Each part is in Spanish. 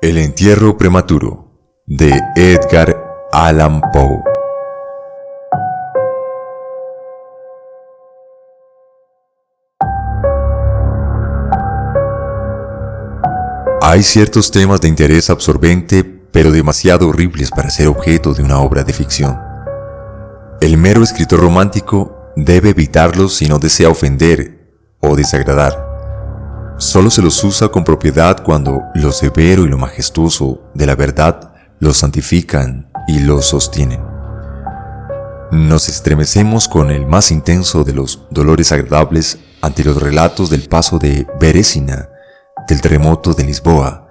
El entierro prematuro de Edgar Allan Poe. Hay ciertos temas de interés absorbente, pero demasiado horribles para ser objeto de una obra de ficción. El mero escritor romántico debe evitarlos si no desea ofender o desagradar. Solo se los usa con propiedad cuando lo severo y lo majestuoso de la verdad los santifican y los sostienen. Nos estremecemos con el más intenso de los dolores agradables ante los relatos del paso de Berézina, del terremoto de Lisboa,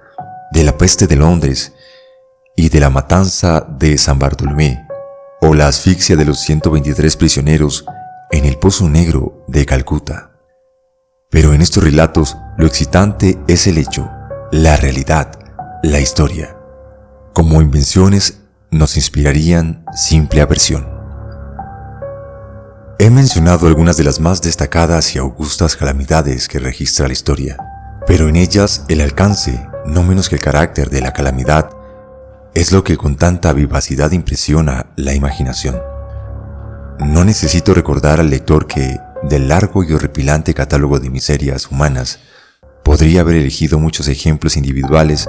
de la peste de Londres y de la matanza de San Bartolomé, o la asfixia de los 123 prisioneros en el Pozo Negro de Calcuta. Pero en estos relatos lo excitante es el hecho, la realidad, la historia. Como invenciones nos inspirarían simple aversión. He mencionado algunas de las más destacadas y augustas calamidades que registra la historia, pero en ellas el alcance, no menos que el carácter de la calamidad, es lo que con tanta vivacidad impresiona la imaginación. No necesito recordar al lector que, del largo y horripilante catálogo de miserias humanas, podría haber elegido muchos ejemplos individuales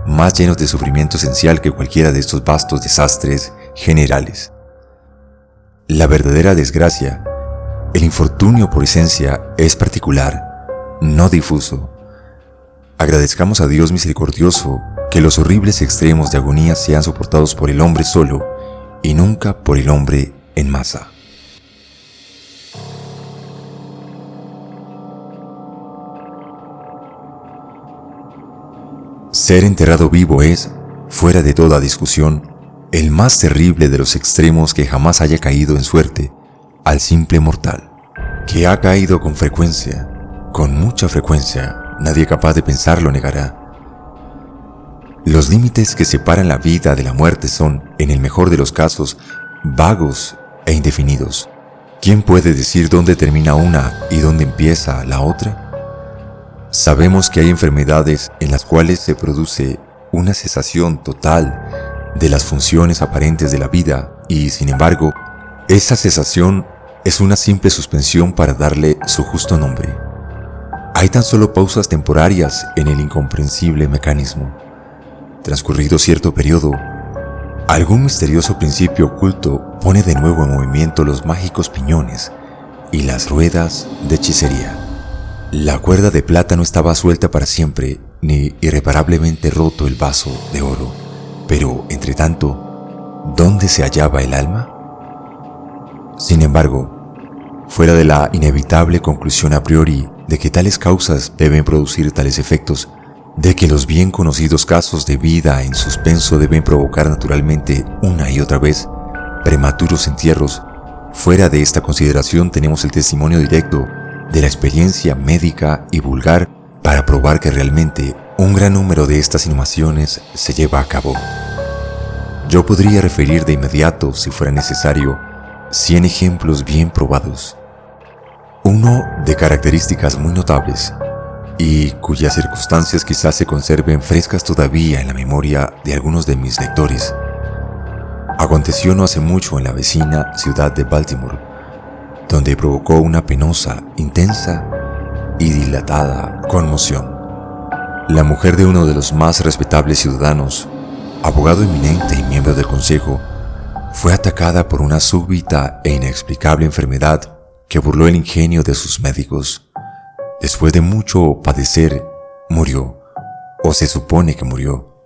más llenos de sufrimiento esencial que cualquiera de estos vastos desastres generales. La verdadera desgracia, el infortunio por esencia, es particular, no difuso. Agradezcamos a Dios misericordioso que los horribles extremos de agonía sean soportados por el hombre solo y nunca por el hombre en masa. Ser enterrado vivo es, fuera de toda discusión, el más terrible de los extremos que jamás haya caído en suerte al simple mortal. Que ha caído con frecuencia, con mucha frecuencia, nadie capaz de pensarlo negará. Los límites que separan la vida de la muerte son, en el mejor de los casos, vagos e indefinidos. ¿Quién puede decir dónde termina una y dónde empieza la otra? Sabemos que hay enfermedades en las cuales se produce una cesación total de las funciones aparentes de la vida y, sin embargo, esa cesación es una simple suspensión para darle su justo nombre. Hay tan solo pausas temporarias en el incomprensible mecanismo. Transcurrido cierto periodo, algún misterioso principio oculto pone de nuevo en movimiento los mágicos piñones y las ruedas de hechicería. La cuerda de plata no estaba suelta para siempre, ni irreparablemente roto el vaso de oro. Pero, entre tanto, ¿dónde se hallaba el alma? Sin embargo, fuera de la inevitable conclusión a priori de que tales causas deben producir tales efectos, de que los bien conocidos casos de vida en suspenso deben provocar naturalmente una y otra vez prematuros entierros, fuera de esta consideración tenemos el testimonio directo de la experiencia médica y vulgar para probar que realmente un gran número de estas inhumaciones se lleva a cabo. Yo podría referir de inmediato, si fuera necesario, 100 ejemplos bien probados. Uno de características muy notables y cuyas circunstancias quizás se conserven frescas todavía en la memoria de algunos de mis lectores. Aconteció no hace mucho en la vecina ciudad de Baltimore, donde provocó una penosa, intensa y dilatada conmoción. La mujer de uno de los más respetables ciudadanos, abogado eminente y miembro del consejo, fue atacada por una súbita e inexplicable enfermedad que burló el ingenio de sus médicos. Después de mucho padecer, murió, o se supone que murió.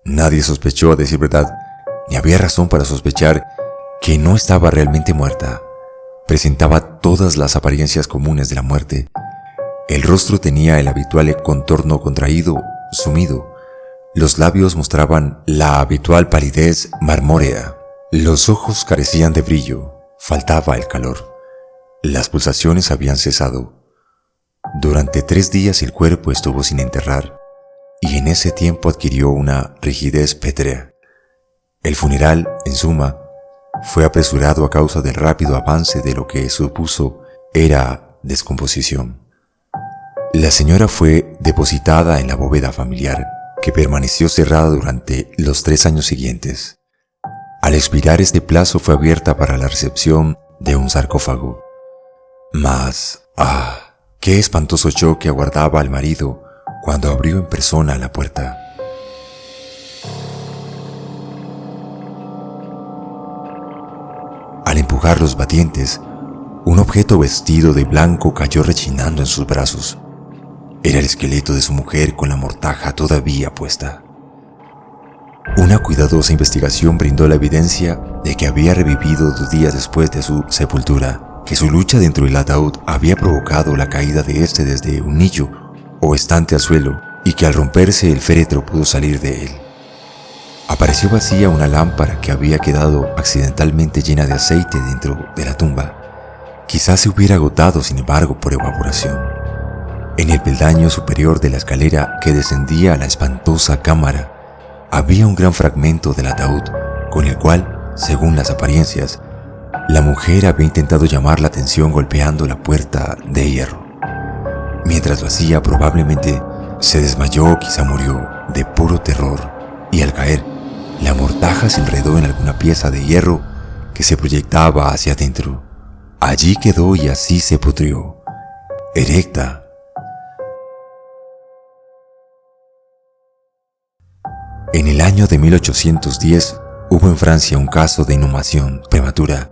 Nadie sospechó, a decir verdad, ni había razón para sospechar que no estaba realmente muerta. Presentaba todas las apariencias comunes de la muerte. El rostro tenía el habitual contorno contraído, sumido. Los labios mostraban la habitual palidez marmórea. Los ojos carecían de brillo, faltaba el calor. Las pulsaciones habían cesado. Durante 3 días el cuerpo estuvo sin enterrar, y en ese tiempo adquirió una rigidez pétrea. El funeral, en suma, fue apresurado a causa del rápido avance de lo que supuso era descomposición. La señora fue depositada en la bóveda familiar que permaneció cerrada durante los 3 años siguientes. Al expirar este plazo fue abierta para la recepción de un sarcófago. Mas, qué espantoso choque aguardaba al marido cuando abrió en persona la puerta. Al empujar los batientes, un objeto vestido de blanco cayó rechinando en sus brazos. Era el esqueleto de su mujer con la mortaja todavía puesta. Una cuidadosa investigación brindó la evidencia de que había revivido 2 días después de su sepultura, que su lucha dentro del ataúd había provocado la caída de este desde un nicho o estante al suelo y que al romperse el féretro pudo salir de él. Apareció vacía una lámpara que había quedado accidentalmente llena de aceite dentro de la tumba. Quizás se hubiera agotado, sin embargo, por evaporación. En el peldaño superior de la escalera que descendía a la espantosa cámara, había un gran fragmento del ataúd, con el cual, según las apariencias, la mujer había intentado llamar la atención golpeando la puerta de hierro. Mientras lo hacía, probablemente se desmayó o quizá murió de puro terror, y al caer, la mortaja se enredó en alguna pieza de hierro que se proyectaba hacia adentro. Allí quedó y así se pudrió, erecta. En el año de 1810 hubo en Francia un caso de inhumación prematura,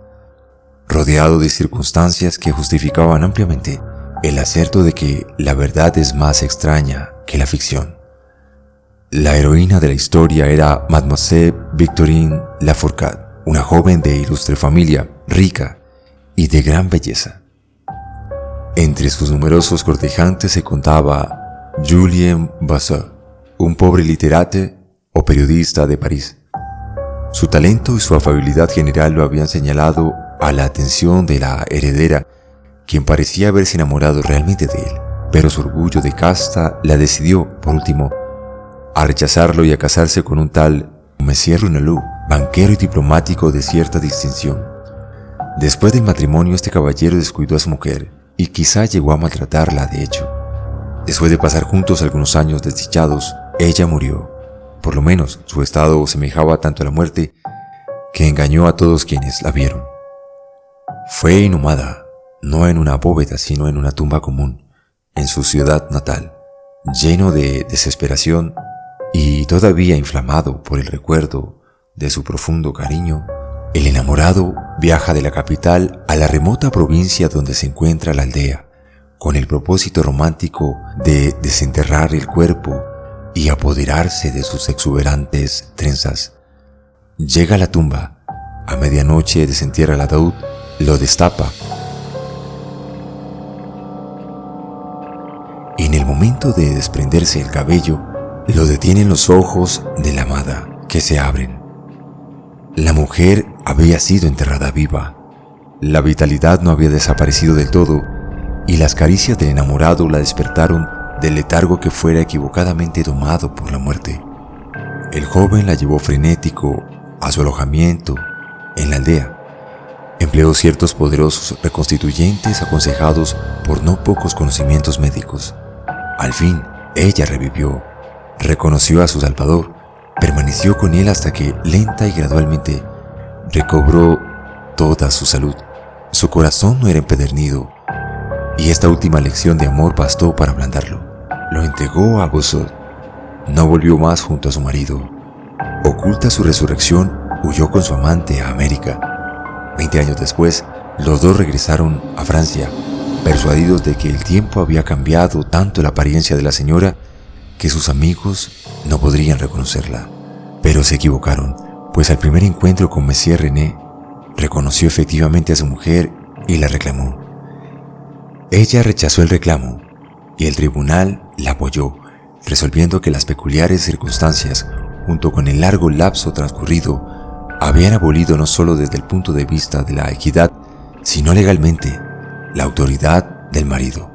rodeado de circunstancias que justificaban ampliamente el aserto de que la verdad es más extraña que la ficción. La heroína de la historia era Mademoiselle Victorine Lafourcade, una joven de ilustre familia, rica y de gran belleza. Entre sus numerosos cortejantes se contaba Julien Vasseur, un pobre literato o periodista de París. Su talento y su afabilidad general lo habían señalado a la atención de la heredera, quien parecía haberse enamorado realmente de él, pero su orgullo de casta la decidió, por último, a rechazarlo y a casarse con un tal Monsieur Runelou, banquero y diplomático de cierta distinción. Después del matrimonio, este caballero descuidó a su mujer y quizá llegó a maltratarla de hecho. Después de pasar juntos algunos años desdichados, ella murió. Por lo menos su estado semejaba tanto a la muerte que engañó a todos quienes la vieron. Fue inhumada, no en una bóveda sino en una tumba común, en su ciudad natal. Lleno de desesperación y todavía inflamado por el recuerdo de su profundo cariño, el enamorado viaja de la capital a la remota provincia donde se encuentra la aldea, con el propósito romántico de desenterrar el cuerpo y apoderarse de sus exuberantes trenzas. Llega a la tumba, a medianoche desentierra el ataúd, lo destapa. Y en el momento de desprenderse el cabello, lo detienen los ojos de la amada, que se abren. La mujer había sido enterrada viva. La vitalidad no había desaparecido del todo, y las caricias del enamorado la despertaron del letargo que fuera equivocadamente domado por la muerte. El joven la llevó frenético a su alojamiento en la aldea. Empleó ciertos poderosos reconstituyentes aconsejados por no pocos conocimientos médicos. Al fin, ella revivió, reconoció a su Salvador, permaneció con él hasta que, lenta y gradualmente, recobró toda su salud. Su corazón no era empedernido, y esta última lección de amor bastó para ablandarlo. Lo entregó a Vasseur. No volvió más junto a su marido. Oculta su resurrección, huyó con su amante a América. 20 años después, los dos regresaron a Francia, persuadidos de que el tiempo había cambiado tanto la apariencia de la señora que sus amigos no podrían reconocerla. Pero se equivocaron, pues al primer encuentro con Monsieur René, reconoció efectivamente a su mujer y la reclamó. Ella rechazó el reclamo y el tribunal la apoyó, resolviendo que las peculiares circunstancias, junto con el largo lapso transcurrido, habían abolido no solo desde el punto de vista de la equidad, sino legalmente, la autoridad del marido.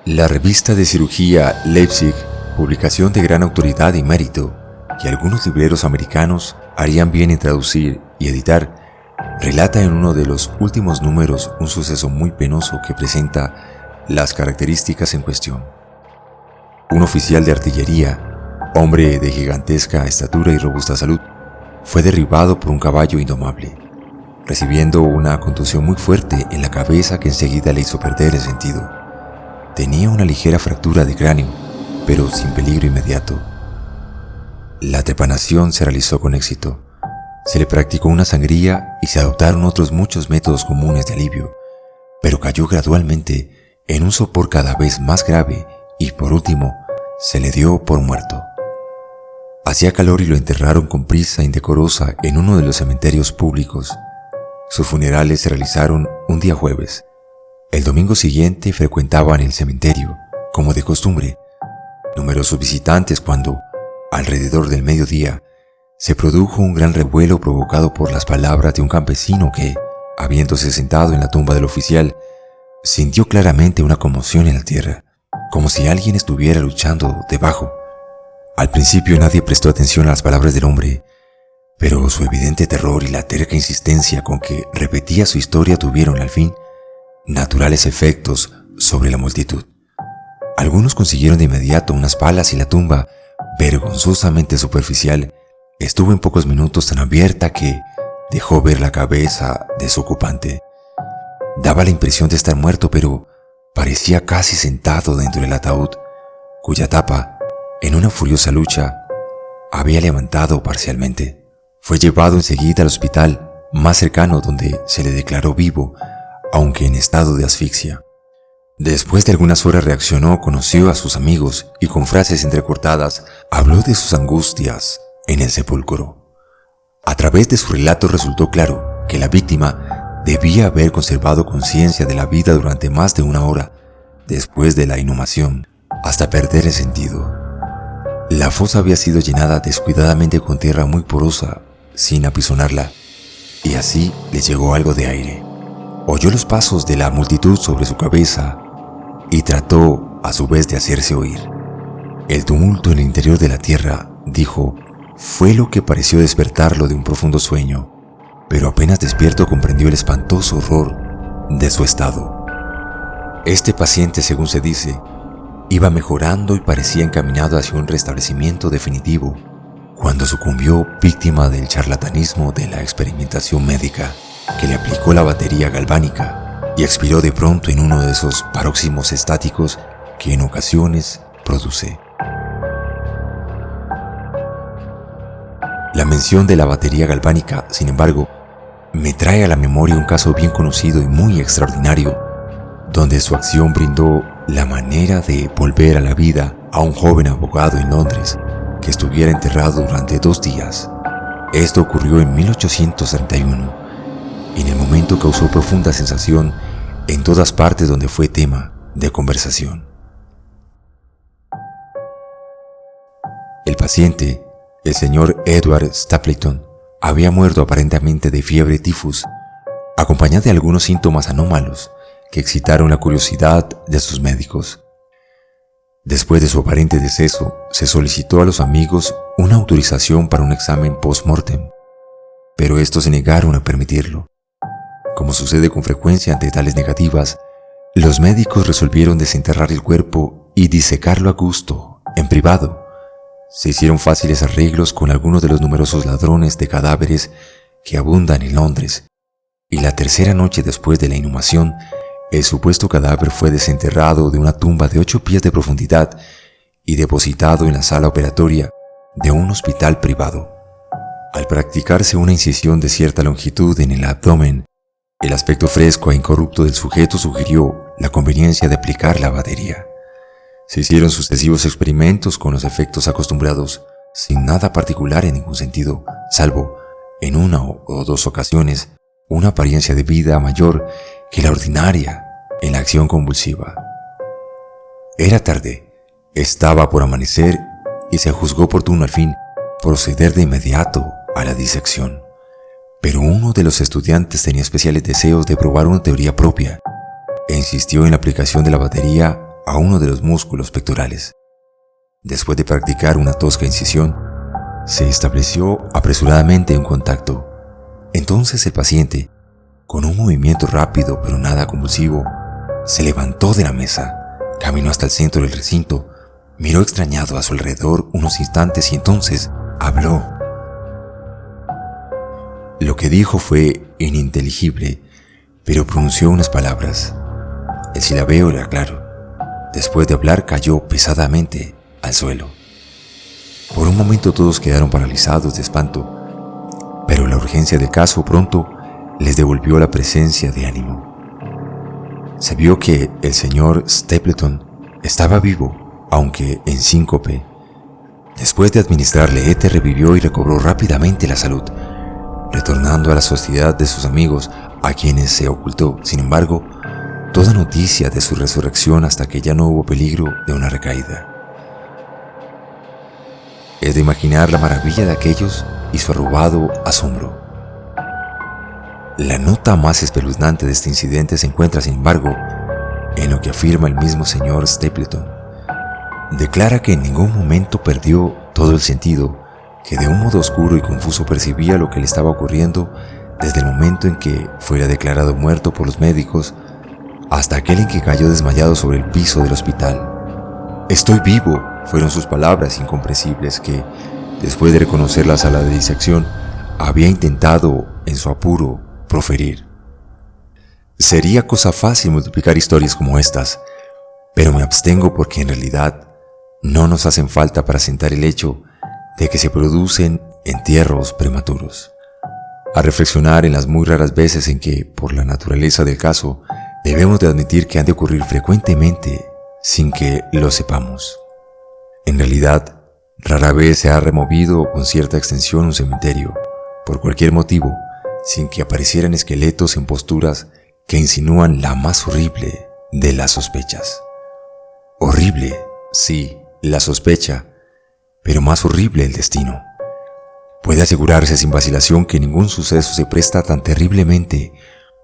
La revista de cirugía Leipzig, publicación de gran autoridad y mérito, que algunos libreros americanos harían bien en traducir y editar, relata en uno de los últimos números un suceso muy penoso que presenta las características en cuestión. Un oficial de artillería, hombre de gigantesca estatura y robusta salud, fue derribado por un caballo indomable, recibiendo una contusión muy fuerte en la cabeza que enseguida le hizo perder el sentido. Tenía una ligera fractura de cráneo, pero sin peligro inmediato. La trepanación se realizó con éxito. Se le practicó una sangría y se adoptaron otros muchos métodos comunes de alivio, pero cayó gradualmente en un sopor cada vez más grave y, por último, se le dio por muerto. Hacía calor y lo enterraron con prisa indecorosa en uno de los cementerios públicos. Sus funerales se realizaron un día jueves. El domingo siguiente frecuentaban el cementerio, como de costumbre, numerosos visitantes cuando, alrededor del mediodía, se produjo un gran revuelo provocado por las palabras de un campesino que, habiéndose sentado en la tumba del oficial, sintió claramente una conmoción en la tierra, como si alguien estuviera luchando debajo. Al principio nadie prestó atención a las palabras del hombre, pero su evidente terror y la terca insistencia con que repetía su historia tuvieron al fin naturales efectos sobre la multitud. Algunos consiguieron de inmediato unas palas y la tumba, vergonzosamente superficial, estuvo en pocos minutos tan abierta que dejó ver la cabeza de su ocupante. Daba la impresión de estar muerto, pero parecía casi sentado dentro del ataúd, cuya tapa, en una furiosa lucha, había levantado parcialmente. Fue llevado enseguida al hospital más cercano, donde se le declaró vivo, aunque en estado de asfixia. Después de algunas horas reaccionó, conoció a sus amigos y con frases entrecortadas habló de sus angustias en el sepulcro. A través de su relato resultó claro que la víctima debía haber conservado conciencia de la vida durante más de una hora después de la inhumación, hasta perder el sentido. La fosa había sido llenada descuidadamente con tierra muy porosa, sin apisonarla, y así le llegó algo de aire. Oyó los pasos de la multitud sobre su cabeza y trató a su vez de hacerse oír. El tumulto en el interior de la tierra, dijo, fue lo que pareció despertarlo de un profundo sueño, pero apenas despierto comprendió el espantoso horror de su estado. Este paciente, según se dice, iba mejorando y parecía encaminado hacia un restablecimiento definitivo, cuando sucumbió víctima del charlatanismo de la experimentación médica, que le aplicó la batería galvánica y expiró de pronto en uno de esos paroxismos estáticos que en ocasiones produce. La mención de la batería galvánica, sin embargo, me trae a la memoria un caso bien conocido y muy extraordinario, donde su acción brindó la manera de volver a la vida a un joven abogado en Londres que estuviera enterrado durante 2 días. Esto ocurrió en 1831 y en el momento causó profunda sensación en todas partes donde fue tema de conversación. El paciente, el señor Edward Stapleton, había muerto aparentemente de fiebre tifus, acompañado de algunos síntomas anómalos que excitaron la curiosidad de sus médicos. Después de su aparente deceso, se solicitó a los amigos una autorización para un examen post-mortem, pero estos se negaron a permitirlo. Como sucede con frecuencia ante tales negativas, los médicos resolvieron desenterrar el cuerpo y disecarlo a gusto, en privado. Se hicieron fáciles arreglos con algunos de los numerosos ladrones de cadáveres que abundan en Londres, y la tercera noche después de la inhumación, el supuesto cadáver fue desenterrado de una tumba de 8 pies de profundidad y depositado en la sala operatoria de un hospital privado. Al practicarse una incisión de cierta longitud en el abdomen, el aspecto fresco e incorrupto del sujeto sugirió la conveniencia de aplicar la batería. Se hicieron sucesivos experimentos con los efectos acostumbrados, sin nada particular en ningún sentido, salvo, en una o 2 ocasiones, una apariencia de vida mayor que la ordinaria en la acción convulsiva. Era tarde, estaba por amanecer y se juzgó oportuno al fin proceder de inmediato a la disección. Pero uno de los estudiantes tenía especiales deseos de probar una teoría propia e insistió en la aplicación de la batería a uno de los músculos pectorales. Después de practicar una tosca incisión, se estableció apresuradamente un contacto. Entonces el paciente, con un movimiento rápido pero nada convulsivo, se levantó de la mesa, caminó hasta el centro del recinto, Miró extrañado a su alrededor unos instantes y entonces habló. Lo que dijo fue ininteligible, pero pronunció unas palabras. El silabeo era claro. Después de hablar cayó pesadamente al suelo. Por un momento todos quedaron paralizados de espanto, pero la urgencia del caso pronto les devolvió la presencia de ánimo. Se vio que el señor Stapleton estaba vivo, aunque en síncope. Después de administrarle éter, revivió y recobró rápidamente la salud, retornando a la sociedad de sus amigos, a quienes se ocultó, sin embargo, toda noticia de su resurrección hasta que ya no hubo peligro de una recaída. Es de imaginar la maravilla de aquellos y su arrobado asombro. La nota más espeluznante de este incidente se encuentra, sin embargo, en lo que afirma el mismo señor Stapleton. Declara que en ningún momento perdió todo el sentido, que de un modo oscuro y confuso percibía lo que le estaba ocurriendo desde el momento en que fuera declarado muerto por los médicos hasta aquel en que cayó desmayado sobre el piso del hospital. «Estoy vivo», fueron sus palabras incomprensibles que, después de reconocerlas a la de disección, había intentado, en su apuro, proferir. Sería cosa fácil multiplicar historias como estas, pero me abstengo porque en realidad no nos hacen falta para sentar el hecho de que se producen entierros prematuros. A reflexionar en las muy raras veces en que, por la naturaleza del caso, debemos de admitir que han de ocurrir frecuentemente sin que lo sepamos. En realidad, rara vez se ha removido con cierta extensión un cementerio, por cualquier motivo, sin que aparecieran esqueletos en posturas que insinúan la más horrible de las sospechas. Horrible, sí, la sospecha, pero más horrible el destino. Puede asegurarse sin vacilación que ningún suceso se presta tan terriblemente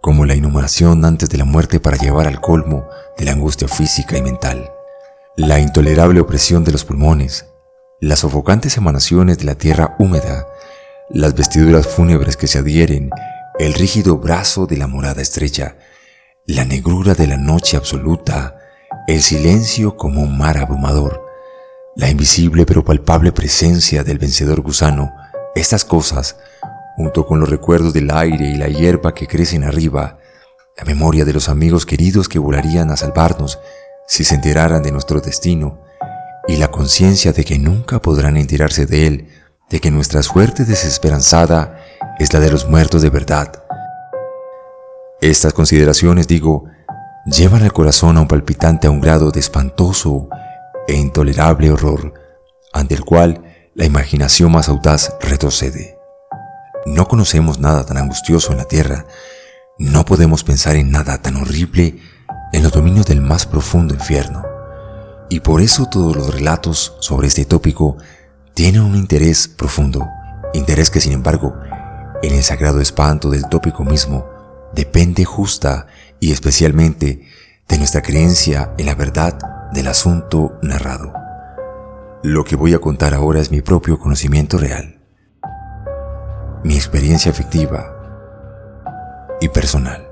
como la inhumación antes de la muerte para llevar al colmo de la angustia física y mental, la intolerable opresión de los pulmones, las sofocantes emanaciones de la tierra húmeda, las vestiduras fúnebres que se adhieren, el rígido brazo de la morada estrecha, la negrura de la noche absoluta, el silencio como un mar abrumador, la invisible pero palpable presencia del vencedor gusano. Estas cosas, junto con los recuerdos del aire y la hierba que crecen arriba, la memoria de los amigos queridos que volarían a salvarnos si se enteraran de nuestro destino, y la conciencia de que nunca podrán enterarse de él, de que nuestra suerte desesperanzada es la de los muertos de verdad. Estas consideraciones, digo, llevan al corazón a un palpitante a un grado de espantoso e intolerable horror, ante el cual la imaginación más audaz retrocede. No conocemos nada tan angustioso en la tierra, no podemos pensar en nada tan horrible en los dominios del más profundo infierno, y por eso todos los relatos sobre este tópico tienen un interés profundo, interés que sin embargo, en el sagrado espanto del tópico mismo, depende justa y especialmente de nuestra creencia en la verdad del asunto narrado. Lo que voy a contar ahora es mi propio conocimiento real, mi experiencia afectiva y personal.